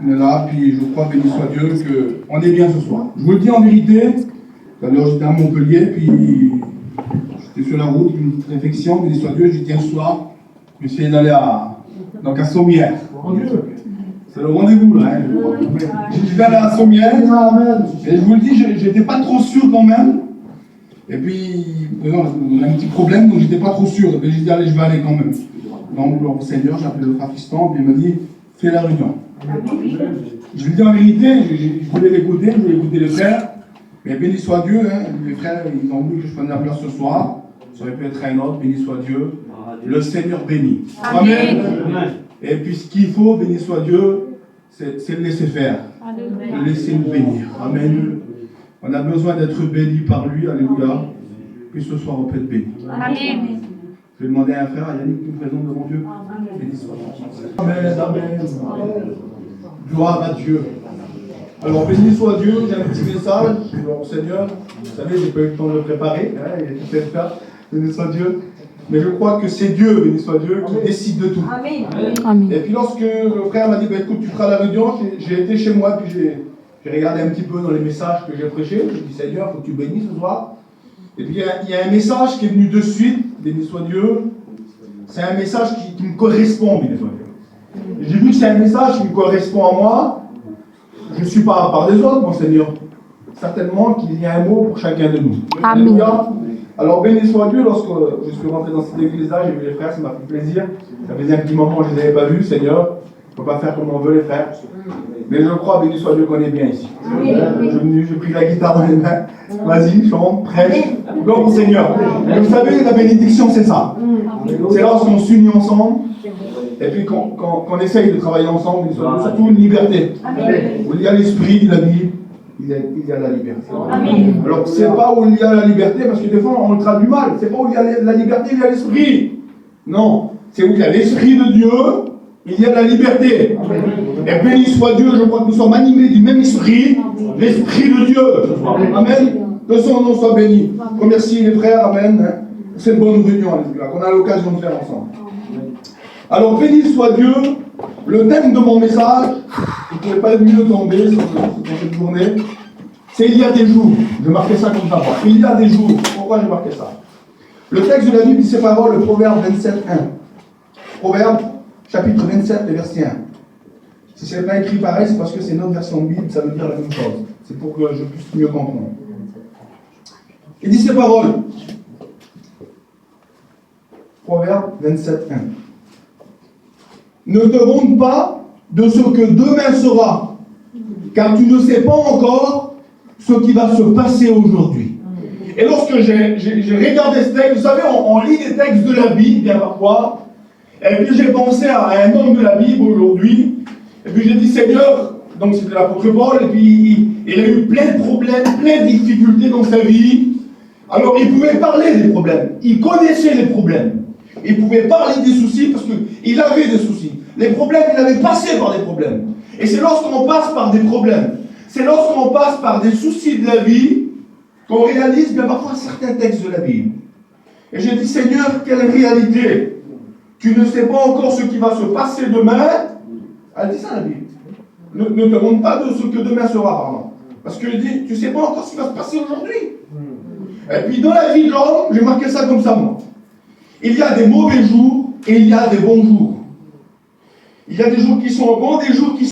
On est là, puis je crois, béni soit Dieu, qu'on est bien ce soir. Je vous le dis en vérité, tout à l'heure j'étais à Montpellier, puis j'étais sur la route, une petite réflexion, béni soit Dieu, j'ai dit un soir, je vais essayer d'aller à Sommières. C'est le rendez-vous là, hein, je crois. Je vais aller à Sommières, et je vous le dis, j'étais pas trop sûr quand même. Et puis, on a un petit problème, donc j'étais pas trop sûr. Et puis j'ai dit, allez, je vais aller quand même. Donc, le Seigneur, j'ai appelé le frère Fiston, puis il m'a dit, fais la réunion. Je lui dis en vérité, je voulais l'écouter, je voulais écouter les frères. Mais béni soit Dieu, hein, les frères, ils ont voulu que je prenne la place ce soir. Ça aurait pu être un autre, béni soit Dieu. Le Seigneur bénit. Amen. Et puis ce qu'il faut, béni soit Dieu, c'est le laisser faire. Le laisser nous bénir. Amen. On a besoin d'être béni par lui, alléluia. Puis ce soir, on peut être béni. Amen. Je vais demander à un frère, à Yannick, qui nous présente devant Dieu. Béni soit Dieu. Amen, amen. Gloire à Dieu. Alors, béni soit Dieu, j'ai un petit message. Alors, Seigneur, vous savez, j'ai pas eu le temps de le préparer. Hein, il est peut-être faire. Béni soit Dieu. Mais je crois que c'est Dieu, béni soit Dieu, qui décide de tout. Amen. Et puis, lorsque le frère m'a dit, écoute, tu feras la réunion, j'ai été chez moi, puis j'ai regardé un petit peu dans les messages que j'ai prêchés. Je dis, Seigneur, il faut que tu bénisses ce soir. Et puis, il y a un message qui est venu de suite, béni soit Dieu. C'est un message qui me correspond, béni soit Dieu. J'ai vu que c'est un message qui me correspond à moi. Je ne suis pas à part des autres, mon Seigneur. Certainement qu'il y a un mot pour chacun de nous. Amen. Alors, béni soit Dieu, lorsque je suis rentré dans cette église-là, j'ai vu les frères, ça m'a fait plaisir. Ça faisait un petit moment que je ne les avais pas vus, Seigneur. On ne peut pas faire comme on veut, les frères. Mais je crois, béni soit Dieu, qu'on est bien ici. J'ai pris la guitare dans les mains. Vas-y, chante, prêche. Gloire au Seigneur. Et vous savez, la bénédiction, c'est ça. C'est lorsqu'on s'unit ensemble. Et puis qu'on essaye de travailler ensemble, surtout une liberté. Où il y a l'esprit, il a dit, il y a la liberté. Alors, c'est pas où il y a la liberté, parce que des fois, on le traduit mal. C'est pas où il y a la liberté, il y a l'esprit. Non, c'est où il y a l'esprit de Dieu, il y a la liberté. Et béni soit Dieu, je crois que nous sommes animés du même esprit, l'esprit de Dieu. Amen. Que son nom soit béni. Remercie les frères, amen. C'est une bonne réunion, qu'on a l'occasion de faire ensemble. Alors, béni soit Dieu, le thème de mon message, vous ne pouvez pas mieux tomber sur cette journée, c'est il y a des jours. Je marquais ça comme ça. Il y a des jours. Pourquoi j'ai marqué ça? Le texte de la Bible dit ces paroles, le Proverbe 27, 1. Proverbe, chapitre 27, verset 1. Si ce n'est pas écrit pareil, c'est parce que c'est notre version de Bible, ça veut dire la même chose. C'est pour que je puisse mieux comprendre. Il dit ces paroles. Proverbe 27, 1. Ne te vante pas de ce que demain sera, car tu ne sais pas encore ce qui va se passer aujourd'hui. Et lorsque j'ai regardé ce texte, vous savez, on lit des textes de la Bible, bien parfois, et puis j'ai pensé à un homme de la Bible aujourd'hui, et puis j'ai dit, Seigneur, donc c'était l'apôtre Paul, et puis il a eu plein de problèmes, plein de difficultés dans sa vie. Alors il pouvait parler des problèmes, il connaissait les problèmes. Il pouvait parler des soucis parce qu'il avait des soucis. Les problèmes, il avait passé par des problèmes. Et c'est lorsqu'on passe par des problèmes, c'est lorsqu'on passe par des soucis de la vie, qu'on réalise bien parfois certains textes de la Bible. Et j'ai dit, Seigneur, quelle réalité! Tu ne sais pas encore ce qui va se passer demain. Elle dit ça la Bible. Ne te demande pas de ce que demain sera, pardon. Parce que je dis, tu ne sais pas encore ce qui va se passer aujourd'hui. Et puis dans la vie de l'homme, j'ai marqué ça comme ça, moi. Il y a des mauvais jours et il y a des bons jours. Il y a des jours qui sont bons, des jours qui sont